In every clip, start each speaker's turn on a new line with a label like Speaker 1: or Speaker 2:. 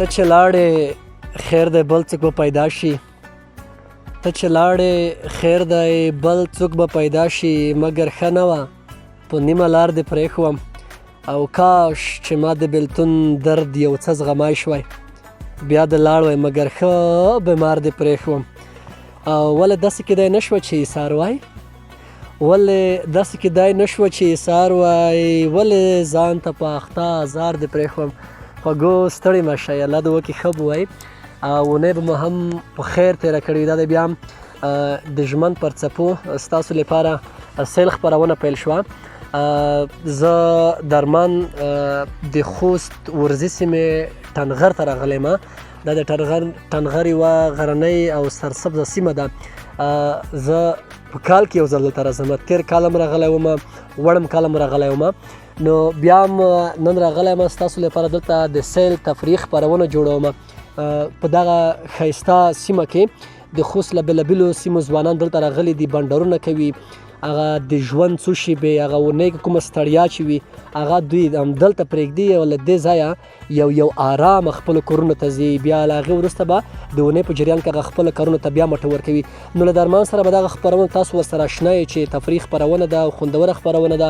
Speaker 1: ته چې لاړې خیر دی بل څوک به پیدا شي ته چې لاړې خیر دی بل څوک به پیدا شي مګر ښه نه وه په نیمه لار دې پرېښوم او کاش چې ما د بېلتون درد یو څه زغمی شوی بیا دې لاړ وی مګر ښه بیمار دې پرېښوم او ولې داسې کیدای نه شوه چې ایثار وای ولې داسې کیدای نه شوه چې ایثار وای ولې ځان ته په اخته ازار دې پرېښوم خوږو ستړي مه شئ الله دې وکړي ښه به وایي او اونۍ به مو هم په خیر تېره کړې وي دا دی بیا هم د ژمن پر څپو ستاسو لپاره سیل خپرونه پیل شوه زه درمان د خوست ورزي سیمې ټنغر ته راغلی یم دا د ټنغر یوه غرنۍ او سرسبزه سیمه ده زه په کال کې یو ځل دلته راځم تېر کال هم راغلی وم وړم کال هم راغلی وم نو بیا هم نن راغلی یم ستاسو لپاره دلته د سیل تفریح خپرونه جوړوم په دغه ښایسته سیمه کې د خوست له بېلابېلو سیمو ځوانان دلته راغلي دي بنډارونه کوي هغه د ژوند څو شېبې هغه اونۍ کې کومه ستړیا چې وي هغه دوی همدلته پرېږدي او له دې ځایه یو آرامه خپلو کورونو ته ځي بیا له هغې وروسته به د اونۍ په جریان کې هغه خپلو کارونو ته بیا مټه ورکوي نو له درمان سره به دغه خپرونه تاسو ورسره اشنا یې چې تفریح خپرونه ده او خوندوره خپرونه ده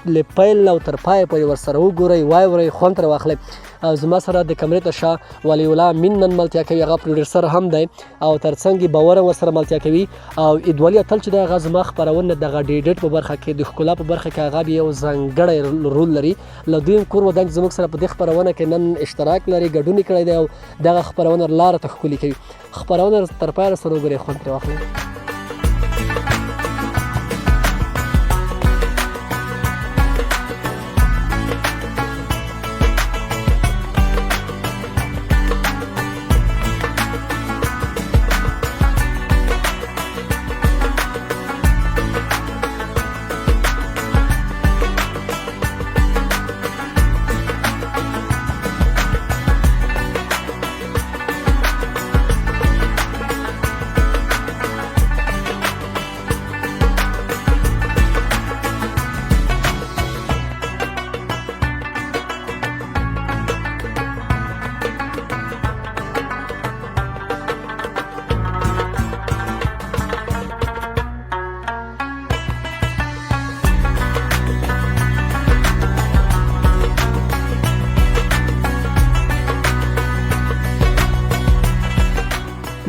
Speaker 1: له پیل او تر پایه پورې ورسره وګورئ واورئ خوند ترې واخلئ او زما سره د کمرې ته شا ولی الله مین نن ملتیا کوي هغه پروډیوسر هم دی او تر څنګ یې باور هم ورسره ملتیا کوي او ادوالي اتل چې دی هغه زما خپرونه دغه ډیډیټ په برخه کې د ښکلا په برخه کې هغه یو ځانګړی رول لري له دوی هم کور ودان چې زموږ سره په دې خپرونه کې نن اشتراک لري ګډون یې کړی دی او دغه خپرونه لاره ته ښکلي کوي خپرونه تر پایه سره وګورئ خوند ترې واخلئ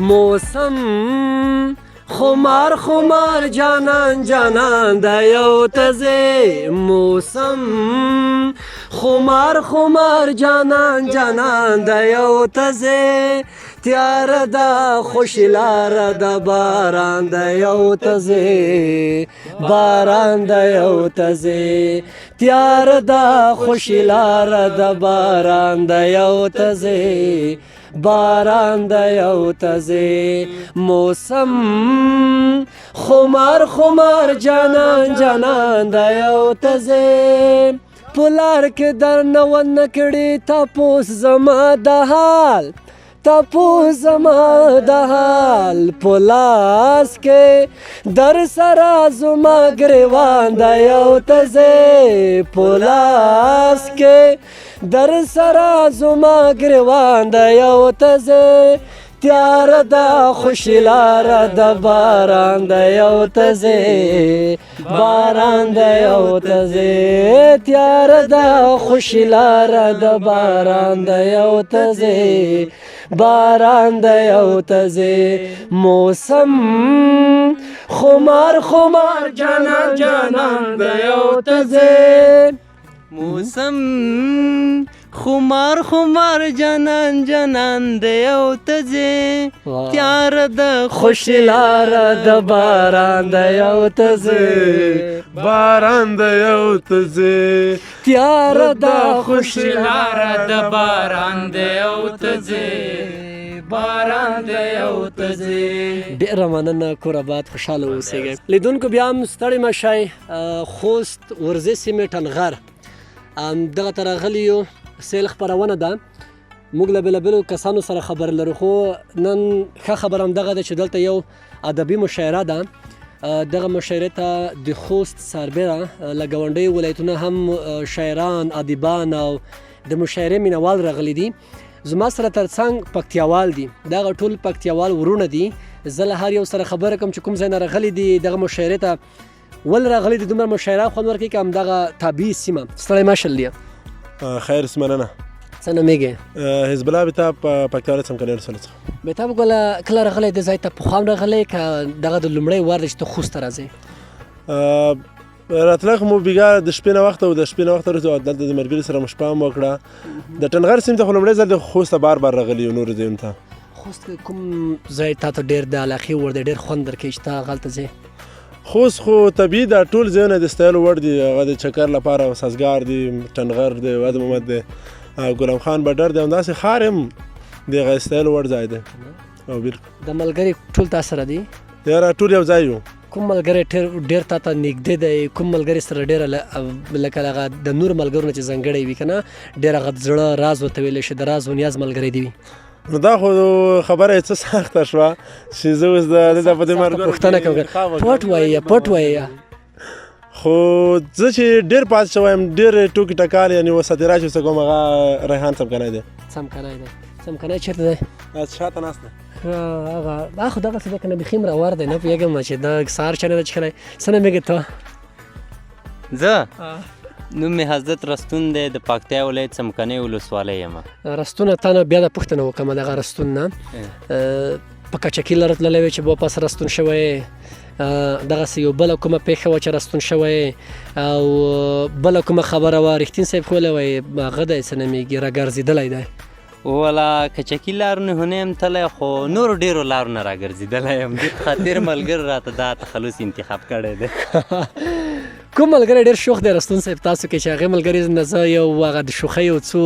Speaker 1: موسم خمار خمار جانان جانان دا یو تزه موسم خمار خمار جانان جانان دا یو تزه تیار دا خوشی لار دا باران دا یو تزه باران دا یو تزه تیار دا خوشی لار دا باران دا یو تزه باران دا یو تزه موسم خمار خمار جانان جانان دا یو تزه پلار کې در نون نکړي تاسو زما د حال تاسو زما د حال پلاس کې در سره زما گریوان دا یو تزه پلاس کې در سره زما گریوان دا یو تزه تیاره ده خوشي لاره د باران د یو ته ځې باران د یو ته ځې تیاره ده خوشي لاره د باران د یو ته ځې باران د یو ته ځې موسم خمار خمار جانان جانان د یو ته ځې
Speaker 2: موسم خمار خمار جانان جانان د یو ته ځې تیاره د
Speaker 1: خوشي لاره د باران د یو ته ځې
Speaker 3: باران د یو ته ځې
Speaker 1: تیاره د خوشي
Speaker 2: لاره د باران د یو ته ځې باران د یو ته ځې.
Speaker 1: ډېره مننه کور آباد خوشحاله اوسئ. لیدونکو بیا هم ستړي مه شئ. خوست ورزې سیمې ټنغر دغه ته راغلي یو سیل خپرونه ده. موږ له بېلابېلو کسانو سره خبر لرو خو نن ښه خبر همدغه ده چې دلته یو ادبي مشاعره ده. دغه مشاعرې ته د خوست سربېره له ګاونډیو ولایتونو هم شاعران ادیبان او د مشاعرې مینوال راغلي دي. زما سره ترڅنګ پکتیاوال دي. دغه ټول پکتیاوال ورونه دي. زه له هر یو سره خبره کوم چې کوم ځای نه راغلي دي دغه مشاعرې ته ول راغلي دي دومره مشاعره خوند ورکوي که همدغه طبیعي سیمه. ستړی مه شل ديه.
Speaker 3: خیر مننه.
Speaker 1: څه نومېږې؟
Speaker 3: حزب الله بېتاب پکتیاوالۍ څمکنیو ولسوالۍ څخه.
Speaker 1: بېتاب ګله کله راغلی دې ځای ته پخوا هم راغلی که دغه د لومړی وار دی چې ته خوست ته راځې؟
Speaker 3: راتلل خو مو بېګا د شپې نه وخته و د شپې نه وخته وروسته دلته د ملګري سره مو شپه هم وکړه. د ټنغر سیمې ته خو لومړی ځل د خوست ته بار بار راغلي یو نورو ځایونو ته.
Speaker 1: خوست کې کوم ځای تا ته ډېر د علاقې وړ دی ډېر خوند درکوي چې ته هغلته ځې؟
Speaker 3: خوست خو طبیعي دا ټول ځایونه د ستایلو وړ دي. هغه د چکر لپاره سازګار دی، ټنغر دی، واد محمد دی، ګلام خان بډر دی، همداسې ښار هم د هغه ستایلو وړ ځای دی. او بالکل
Speaker 1: د ملګري ټول تا سره دي؟
Speaker 3: یاره ټول یو ځای یو.
Speaker 1: کوم ملګری ډېر تا ته نږدې دی؟ کوم ملګري سره ډېره لکه هغه د نورو ملګرو نه چې ځانګړی وي که نه ډېر هغه د زړه راز ورته ویلی شي د راز و نیاز ملګری دی وي؟
Speaker 3: نو دا خو خبره یې څه سخته شوه چې زه اوس د دلته په دې ملګرو
Speaker 1: پوښتنه کوم پټ وایه پټ وایه.
Speaker 3: خو زه چې ډېر پاتې شوی یم ډېر ټوکې ټکال یعنې وساتې راشي ورته کوم هغه ریحان څمکنی دی.
Speaker 1: څمکنی دی. څمکنی چېرته دی؟
Speaker 3: شاته ناست دی.
Speaker 1: هغه خو دغسې دی که نه بیخي مرور دی نه پوهېږم چې دا سهار چا نه ده څښلی. څه نومېږې ته؟
Speaker 2: زه نوم مې حضرت رستون دی د پکتیا ولایت څمکنۍ ولسوالۍ یم.
Speaker 1: رستونه تا نه بیا د پوښتنه وکړم دغه رستون نه په کچکي لره تللی وې چې واپس رستون شوی دغسې یو بله کومه پېښه وه چې رستون شوی او بله کومه خبره وه رښتین صاحب خو ویلی وایي هغه دی څه نومېږي راګرځېدلی دی؟
Speaker 2: والا کچکي لارو نه خو نه یم تللی خو نورو ډېرو لارو نه راګرځېدلی یم. دې په خاطر ملګرو راته دا تخلص انتخاب کړی دی.
Speaker 1: کوم ملګری ډېر شوخ دی رستون صاحب تاسو کې چې هغې ملګري نه زه یو هغه د شوخۍ یو څو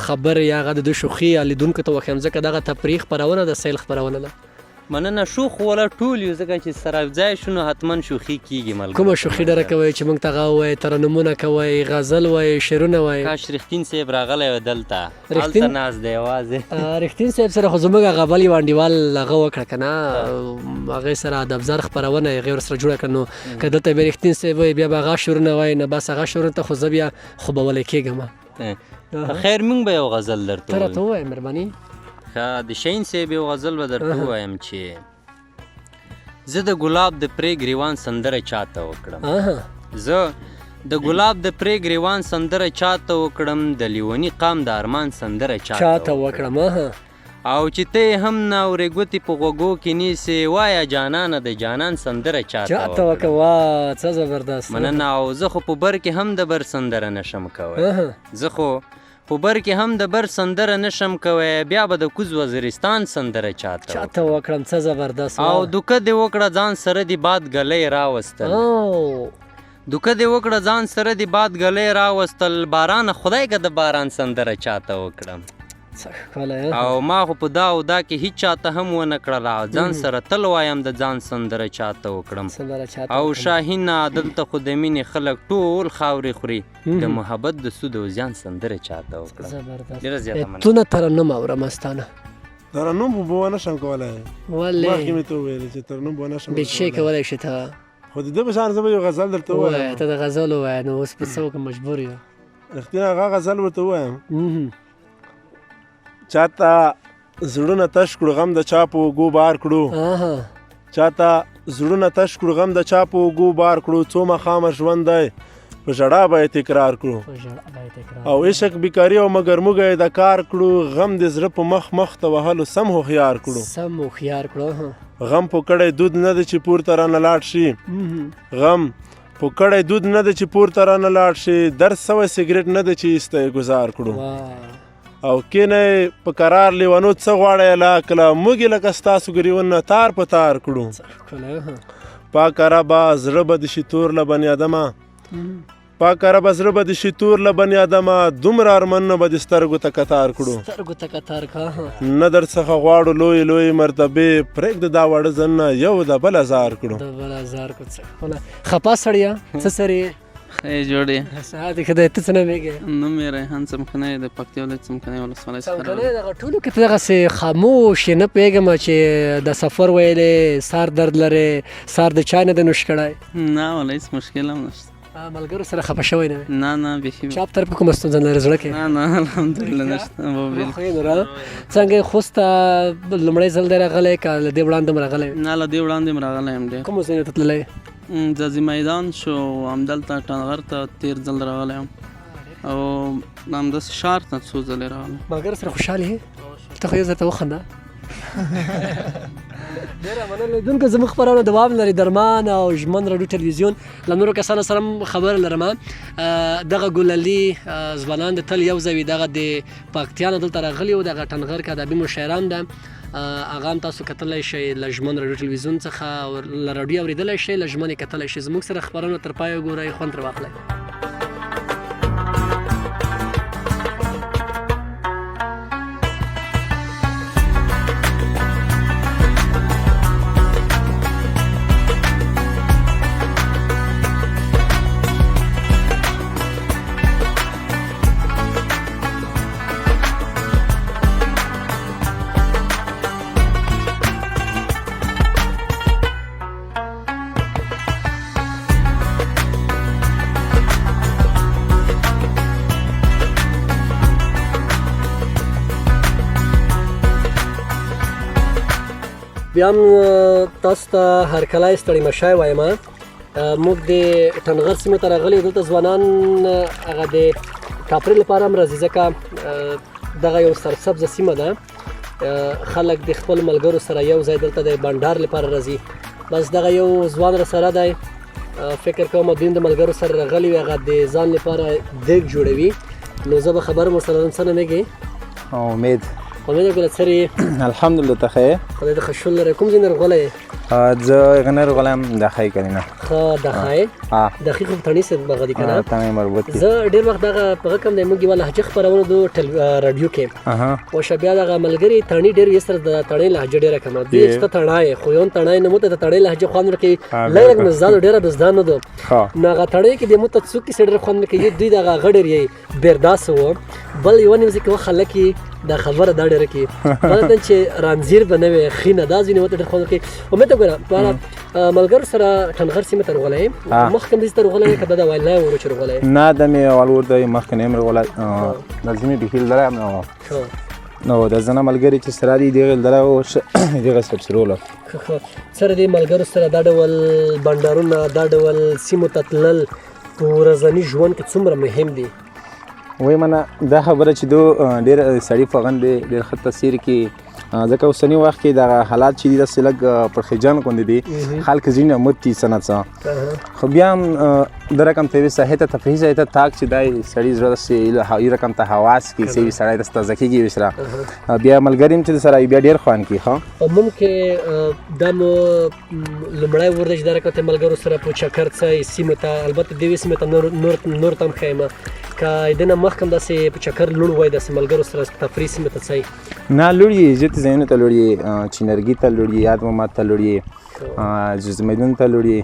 Speaker 1: خبرې یا هغه د دوی شوخي لیدونکو ته وښیم ځکه دغه تفریح خپرونه ده سیل خپرونه ده.
Speaker 2: مننه. شوخ والا ټول یو ځکه چې سره ځای شو نو حتما شوخي کېږي ملګرو.
Speaker 1: کومه شوخي ډېره کوئ چې موږ ته هغه ووایئ ترنمونه کوئ غزل وایئ شعرونه وایئ؟
Speaker 2: کاش رښتین صاحب راغلی و دلته هلته ناست دی یوازې.
Speaker 1: رښتین صاحب سره خو زموږ هغه بل یو انډیوال هغه وکړه که نه هغې سره ادبزار خپرونه یې هغې ورسره جوړه کړه نو که دلته بیا رښتین صاحب وایي بیا به هغه شعرونه وایي نه بس هغه شعرونه ته خو زه بیا خوبولی کېږم.
Speaker 2: خیر موږ به یو غزل درته
Speaker 1: ته راته ووایه مهرباني.
Speaker 2: ښه د شین صاحب یو غزل به درته ووایم چې زه د ګلاب د پرې ګریوان سندره چاته وکړم. زه د ګلاب د پرې ګریوان سندره چاته وکړم د لیوني قام د ارمان سندره چاته وکړم. او چې ته هم نه اورې ګوتې په غوږو کې نیسې وایه جانانه د جانان سندره چاته
Speaker 1: وکړم. واه څه زبردست.
Speaker 2: مننه. او زه خو په بر کې هم د بر سندره نشم کوی. زه خو په بر کې هم د بر سندره نشم کوی بیا به د کوز وزیرستان سندره چاته
Speaker 1: وکړم. څه زبردست.
Speaker 2: او دوکه دې وکړه ځان سره دې باد ګلی راوستل. دوکه دې وکړه ځان سره دې باد ګلی راوستل بارانه خدای که د باران سندره چاته وکړم. او ما خو په دا او دا کې هیڅ چاته هم ونه کړله ځان سره تل وایم د ځان سندره چاته وکړم. او شاهینه دلته خو د مینې خلک ټول خاورې خوري د محبت د سود او زیان سندره چاته وکړم. ډېره زیاته مننه.
Speaker 1: تونه ترنم اورم ستانه.
Speaker 3: ترنم به ونشم کولی.
Speaker 1: ولې؟
Speaker 3: مخکې مې ته وویلې چې ترنم به ونشم
Speaker 1: کولی. شی کولی شې ته؟
Speaker 3: خو د ده په شان زه به یو غزل درته ووایم.
Speaker 1: ته د غزل ووایه نو اوس په څه وکړم مجبور یم.
Speaker 3: رښتیا هغه غزل ورته ووایم چاته زړونه تش کړو غم د چا په اوږو بار کړو چاته زړونه تش کړو غم د چا په اوږو بار کړو څو مخامه ژوند دی په ژړا به یې تکرار کړو او عشق بیکاري او مګر موږه یې د کار کړو غم د زړه په مخ مخ ته وهلو سم هوښیار کړو غم په کړی دود نه دی چې پورته رانه لاړ شي غم په کړی دود نه دی چې پورته رانه لاړ شي درد سوی سګرټ نه دی چې ایسته یې ګزار کړو او کینه په قرار لیوانو څه غواړی لا کله موږ یې لکه ستاسو ګریوانونه تار په تار کړو پاکه ربه زړه به دې شي تور له بني ادمه پاکه ربه زړه به دې شي تور له بني ادمه دومره ارمانونه به دې سترګو ته کتار کړو نه در څخه غواړو لوی لوی مرتبې پرېږده دا واړه ځنونه یو د بل ازار کړو
Speaker 1: خپا سړیا څه سرې
Speaker 4: خیلی جوړې
Speaker 1: ساعت خدای ته څه نه میږي
Speaker 4: نوم یې ریحان څمکنی د پکتیا ولایت څمکنی ولسوالۍ څخه
Speaker 1: څمکنی دغه ټولو کې ته دغسې خاموش یې نه پوهېږم چې د سفر ویلې سار درد لرې سار د چای نه دی نوش کړی
Speaker 4: نه ولا هېڅ مشکل هم نشته
Speaker 1: ملګرو سره خفه شوی نه وې
Speaker 4: نه بیخي
Speaker 1: چا په طرف کومه ستونزه لرې زړه کې
Speaker 4: نه الحمدلله نشته
Speaker 1: څنګه خوست ته لومړی ځل دی راغلی که له دې وړاندې هم راغلی
Speaker 4: نه له دې وړاندې هم راغلی یم ډېر
Speaker 1: کومو ځایونو ته تللی
Speaker 4: ځاځي میدان شو همدلته ټنغر ته تېر ځل راغلی یم او همداسې ښار ته څو ځلې راغلی
Speaker 1: ملګرو سره خوشحال یې ته خو یو ځل ته وخنده ډېره مننه لیدونکو زموږ خپرونه دوام لري درمان او ژمن راډیو ټلویزیون له نورو کسانو سره هم خبره لرم دغه ګلالي ځوانان د تل یو ځای وي دغه د پکتیا نه دلته راغلي وو دغه ټنغر کې ادبي مشاعره هم ده هغه هم تاسو کتلی شئ له ژمن راډیو ټلویزیون څخه او له راډیو اورېدلی شئ له ژمن یې کتلی شئ زموږ سره خپرونه تر پایه وګورئ خوند ترې واخلئ بیا هم تاسو ته هرکلی ستړي مشی وایم موږ د ټنغر سیمې ته راغلي یو دلته ځوانان هغه د کاپرې لپاره هم راځي ځکه دغه یو سرسبزه سیمه ده خلک د خپل ملګرو سره یو ځای دلته د بانډار لپاره راځي بس دغه یو ځوان راسره دی فکر کوم دوی د ملګرو سره راغلي وي هغه د ځان لپاره دیګ جوړوي نو زه به خبره ورسره نن څه نه میږي
Speaker 5: امید
Speaker 1: ګله څرې
Speaker 5: الحمدلله ته ښه یې
Speaker 1: خدای دې ښه شول لرې کوم ځای نه راغلی یې
Speaker 5: زه هغه نه راغلی یم دخی کنینه
Speaker 1: ښه دخی دقیق په تڼۍ سره دغه دي که نه
Speaker 5: تڼۍ مربوط دي
Speaker 1: زه ډېر وخت دغه په هغه کوم دی موږ یوه لهجه خپرونه دو راډیو کې وشه بیا دغه ملګري تڼۍ ډېر یې سره د تڼۍ لهجه ډېره کمه دوی چې ته تڼی خو یو تڼی نه مو ته د تڼۍ لهجه خوند ورکوي لږ لږ مزدا ډېره مزدا نه ده نو هغه تڼۍ کې د مو ته څوک کیسې ډېر خوند کوي دوی دغه غډر یې بیرداسه وو بل یوه نیمځې کې خلک یې دا خبره دا ډېره کوي مطلب چې رانځیر به نه وي خینه دا ځینې ورته ډېر خوند کوي امید ته ګوره ملګرو سره ټنغر سیمې ته راغلی یې مخکې هم داسې ته راغلی یې که دا د ویلنی ورو چې راغلی یې
Speaker 5: نه دا مې اول ور دی مخکې نه یم راغلی د ځینې ډېر هیل دلی نو د زنه ملګري چې سره دي دغه دلی و دغه سبسرولو
Speaker 1: سره دې ملګرو سره دا ډول بانډارونه دا ډول سیمو ته تلل په ورځني ژوند کې څومره مهم دي
Speaker 5: وایي منه دا خبره چې دو ډېر سړي په غندې ډېر ښه تاثیر کوي ځکه اوسني وخت کې دغه حالات چې دي داسې لږ پرخېجان غوندې دي خلک ځینې مت دي څه نه څه خو بیا هم د رقم ته یوې ساحې ته تفریحي ځای ته تاک چې دی سړي زړه داسې یو رقم ته حواس کړي څه وي سړی داسې تازه کېږي وي سره بیا ملګري هم چې د سره بیا ډېر خوند کوي ښه
Speaker 1: ممکن دا مو لومړی ور دی چې دا رقم ته ملګرو سره په چکر ځای سیمې ته البته دې سیمې ته نور ته هم ښیم که د نه مخکې هم داسې په چکر لوړ وای داسې ملګرو سره تفریح سیمې ته ځئ
Speaker 5: نه لوړ یې زیاتې ځایونو ته لوړ یې چینرګي ته لوړ یې یاد محمد ته لوړ یې جوز میدان ته لوړ یې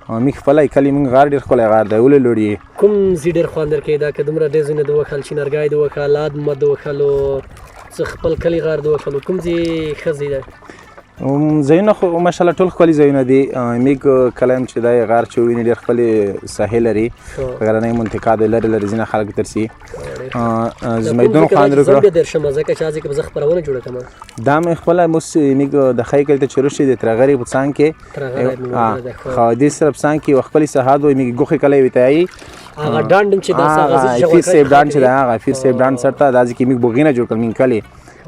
Speaker 5: موږ خپله کلي موږ غار ډېر ښکلی غار دی ولې لوړ یې
Speaker 1: کوم ځای ډېر خوند درکوي دا که دومره ډېر ځایونه د وښل چینرګی د وښل لاد محمد د وښلو څه خپل کلي غار د وښلو کوم ځای ښه ځای دی
Speaker 5: ځایونه خو ماشاءالله ټول ښکلي ځایونه دي میږ کلی هم چې دی غار چې وویني ډېر ښکلې ساحې لري غرنۍ منطقه دی لرې لرې ځینې خلک ترسي زمیدون خواندرو
Speaker 1: زه
Speaker 5: کړه
Speaker 1: بیا درشم ځکه چې ځکه زه خپرونه جوړه کوم
Speaker 5: دا مې خپله موس میږ د ښی کلي ته چې روشي د ترغري په څنګ کې خو دې سره په څنګ کې خپلې سهاد وایي میږ ګوښې کلی وتایي
Speaker 1: هغه ډانډ چې دا
Speaker 5: فیر سیب ډانډ چې دا هغه فیر سیب ډانډ سره ته دا ځکه میږ بوغینه جوړ کړل میږ کلی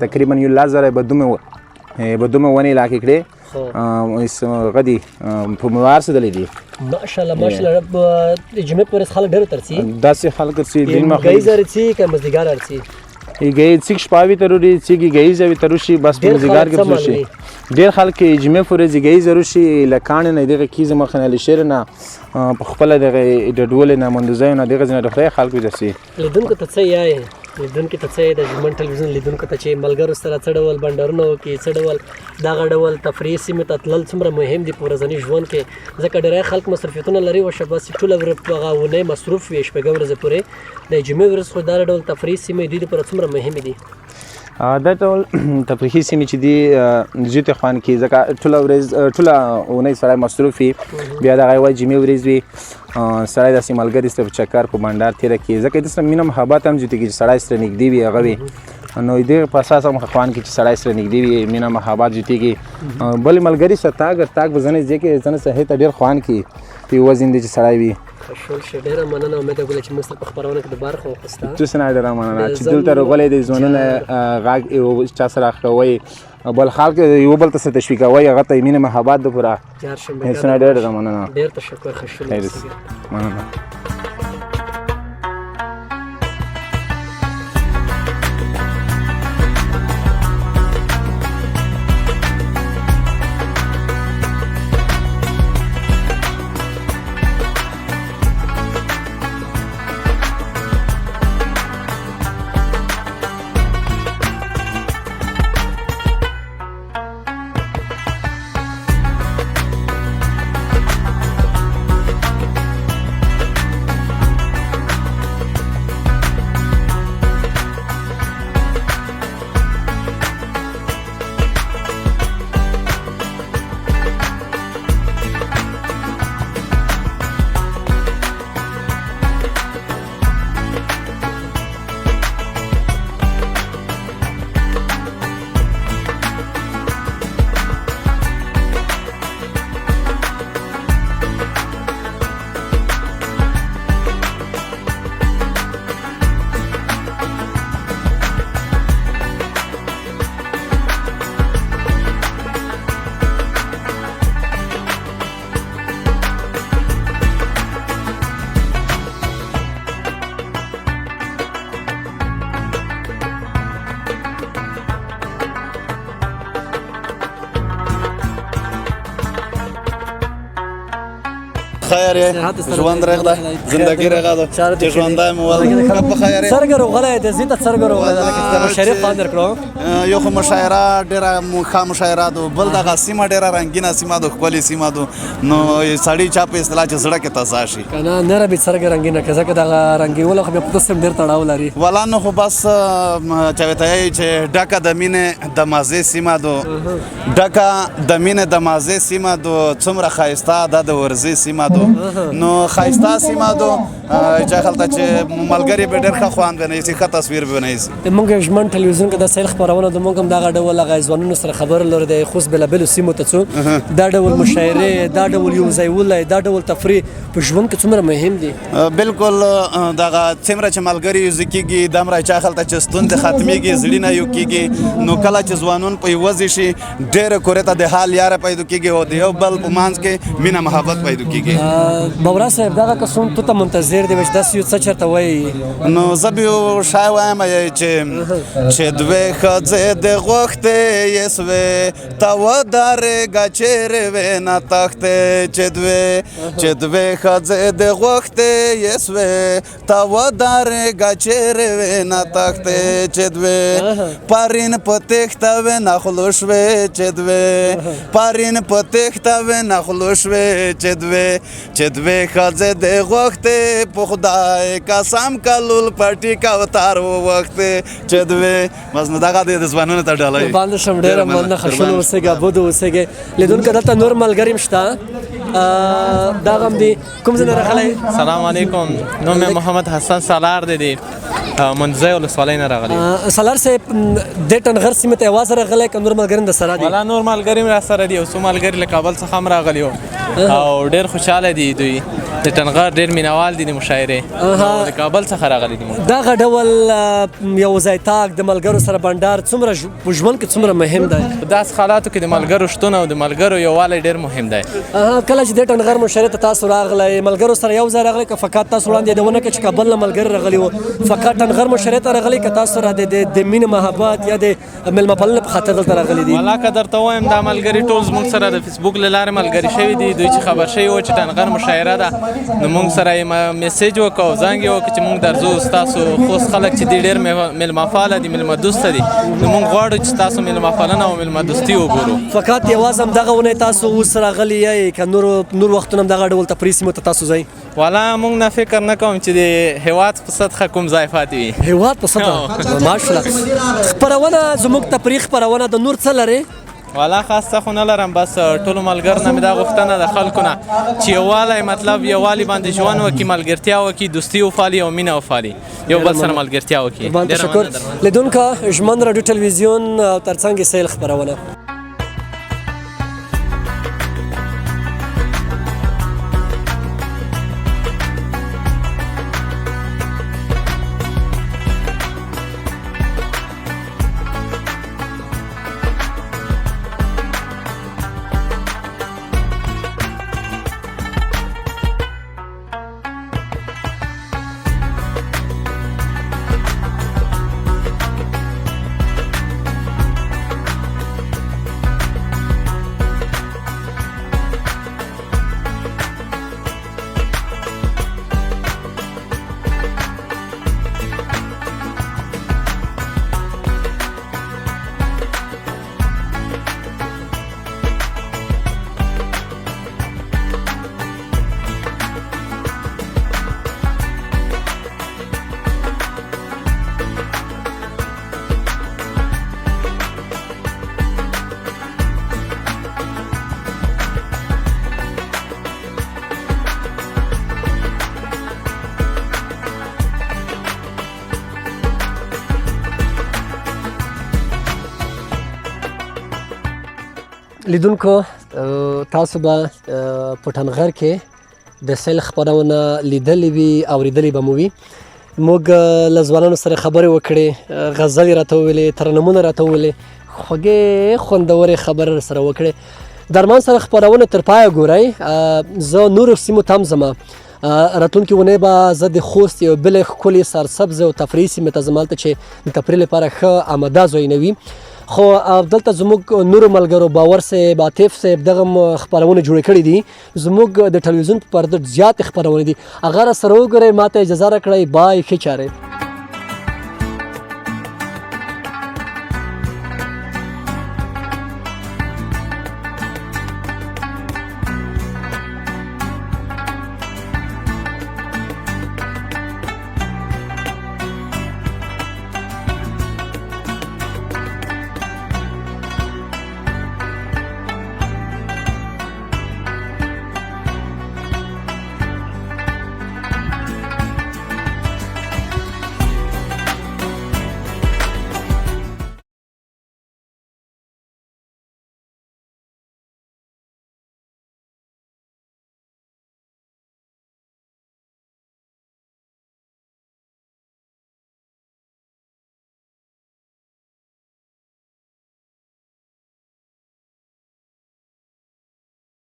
Speaker 5: تقریبا 1000 بدومه ونې علاقې کړې غدي په موار څه دلې دي
Speaker 1: ماشاءالله ماشاءالله د جمعې پورې خلک ډېر ترسي
Speaker 5: داسې خلک چې دین مخ
Speaker 1: گئی زرتي که مزدګار ارسي
Speaker 5: گئی سیک شپاوی تروری سیګي گئی زوی تروشي بس په مزګار کې تروشي ډیر خلک جمعې پورې زیګي زروشي لکان نه دغه کیزه مخنه لشر نه په خپل دغه ډډول نه مندوزای نه دغه نه ډخره خلک درسي
Speaker 1: لیدونکو ته څه یای لیدونکو ته څه د ژمن ټلویزیون لیدونکو ته چې ملګرو سره څه ډول بندرونه وکړي څه ډول دغه ډول تفریح سیمې ته تلل څومره مهم دي په ورځني ژوند کې ځکه ډېری خلک مصروفیتونه لري وشه بس ټوله هغه اونۍ مصروف وي شپږ ورځې پورې د جمعې ورځ خو دا ډول تفریح سیمې دوی لپاره څومره مهمې دي
Speaker 5: دا ټول تفریحي سیمې چې دي جوته خوان کې ځکه ټوله ورځ ټوله اونۍ سره مصروف وي بیا دغه وای جمعې ورځ وي سړی داسې ملګري سره چکر په بندر تېره کړي ځکه د سره مینه محبت هم جوته کې چې سړی سره نږدې وي هغه وي نو دې په اساس هم خوان کې چې سړی سره نږدې وي مینه محبت جوته کې بل ملګري سره تاګ وزنه ځکه ځنه صحیح ته ډېر خوان کې په وزن دي چې سړی وي
Speaker 1: شول شه ډیره مننه امید کوم چې موږ په خبرونه کې دوباره خو وخسته
Speaker 5: تاسو نه ډیره مننه چې دلته راغلې د ځوانانو غاګ یو چا سره خوي بل خلک یو بل ته تشویقوي هغه ته مینه محبت د پورا تاسو نه ډیره مننه
Speaker 1: ډیر تشکر خوشاله
Speaker 5: مننه
Speaker 6: خیر ژوند رغده زندگی رغده چې ژوندای مو ول په خیر
Speaker 1: سرګرو غلای د زیات سرګرو غلای شریف خاندر کړو
Speaker 6: یو خو مشاعره ډیره مخه مشاعره دو بل دغه سیمه ډیره رنگینه سیمه دو خپل سیمه دو نو سړی چا په اصطلاح چې زړه کې تاساشي
Speaker 1: کنه نه ربي سرګ رنگینه کزه که دغه رنگیول خو په تاسو ډیر تړاو لري
Speaker 6: ولا نو خو بس چوي چې ډکه د مینې د مازه سیمه دو ډکه د مینې د مازه سیمه دو څومره خایسته د ورزي سیمه دو نو خایسته سیمه دو چې خلک چې ملګری به ډېر ښه خوان غني چې ښه تصویر به نه شي
Speaker 1: موږ ژمن ټلویزیون کې د سیل خبرونه د موږ هم دغه ډول غیزوانونو سره خبر لري د خوست بلبل سیمو ته څو دا ډول مشاعره دا ډول یو ځای ولای دا ډول تفریح په ژوند کې څومره مهم دي
Speaker 6: بالکل دغه څومره چې ملګری زکیږي دمره چې خلک چې ستوند ختميږي زړینه یو کیږي نو کله چې ځوانون په یوځي شي ډېر کورته د حال یاره پیدا کیږي او د یو بل په مانځ کې مینه محبت پیدا کیږي
Speaker 1: بورا صاحب دغه قسم ته منتظر دی چې داس یو څه چرته وای
Speaker 6: نو زبیو شای وایم چې دوی خځه د غوخته یسوي تا ودارې گچره و نه تخته چې دوی خځه د غوخته یسوي تا ودارې گچره و نه تخته چې دوی پارین پتهخته و نه خلوشوي چې دوی پارین پتهخته و نه خلوشوي چې دوی خځه د غوخته په خدای قسم کلول پټی کا وتار وخت چې دوی بس نه دغه د ځوانانو ته ډالای
Speaker 1: باندې شم ډېر مننه خوشاله اوسېګا بده اوسېګا لیدونکو دلته نور ملګری مشته دغه هم دی کوم ځای نه راغلی؟
Speaker 7: سلام علیکم، نوم مې محمد حسن سالار دی منځۍ ولسوالۍ نه راغلی.
Speaker 1: سالار صاحب دې ټنغر سیمې ته یوازې راغلی که نور ملګري هم درسره دي؟
Speaker 7: والا نور ملګري هم راسره دي، یو څو ملګري له کابل څخه هم راغلي وو او ډېر خوشحاله دي دوی. د ټنغر ډېر مینهوال دي د مشاعرې، د کابل څخه راغلي دي.
Speaker 1: دغه ډول یو ځای تاک د ملګرو سره بنډار څومره په ژوند کې څومره مهم دی؟
Speaker 7: په داسې حالاتو کې د ملګرو شتون او د ملګرو یووالی ډېر مهم دی.
Speaker 1: کله چې د ټنغر مشاعرې ته تاسو راغلی ملګرو سره یو ځای راغلی که فقط تاسو وړاندې یادونه کړه چې کابل نه ملګري راغلي وو، فقط ټنغر مشاعرې ته راغلي که تاسو سره د مینې محبت یا د میلمه پالنې په خاطر دلته راغلي دي؟
Speaker 7: والا که درته ووایم دا ملګري ټول زموږ سره د فیسبوک له لارې ملګري شوي دي. دوی چې خبر شوي وو چې ټنغر مشاعره ده نو موږ سره یې میسیج وکړو او زنګ یې وکړو چې موږ درځو. ستاسو خوست خلک چې دي ډېر میلمه فاله دي، میلمه دوسته دي، نو موږ غواړو چې تاسو میلمه پالنه او میلمه دوستي وګورو.
Speaker 1: فقط یوازې همدغه ونې تاسو اوس راغلي یې که نور وختونه هم دغه ډول تفریح سیمو ته تاسو ځئ؟
Speaker 7: والا موږ نه فکر نه کوم چې د هېواد په سطحه کوم ځای پاتې وي.
Speaker 1: هېواد په سطحه ماشاءالله. خپرونه زموږ تفریح خپرونه د نور څه لرې؟
Speaker 7: والا خاص څه خو نه لرم، بس ټولو ملګرو نه مې دا غوښتنه د خلکو نه چې یووالی مطلب یووالي باندې ژوند وکړي، ملګرتیا وکړي، دوستي وپالي او مینه وپالي، یو بل سره ملګرتیا وکړي.
Speaker 1: تشکر لیدونکو، ژمن راډیو ټلویزیون او ترڅنګ یې سیل خپرونه. لیدونکو، تاسو به په ټنغر کې د سیل خپرونه لیدلې وي، اورېدلې به مو وي. موږ له ځوانانو سره خبرې وکړې، غزلې راته وویلې، ترنمونه راته وویلې، خوږې خوندورې خبرې سره وکړې. د ارمان سره خپرونه تر پایه ګورئ. زه نورو سیمو ته هم ځم. راتلونکې اونۍ به زه د خوست یو بلې ښکلې سرسبزه او تفریحي سیمې ته ځم، هلته چې د تفریح لپاره ښه آماده ځایونه وي. خو دلته زموږ نورو ملګرو باور صاحب، عاطف صاحب دغه خپرونه جوړې کړې دي. زموږ د ټلویزیون په پرده زیاتې خپرونې دي، هغه راسره وګورئ. ما ته اجازه راکړئ. بای، ښې چارې.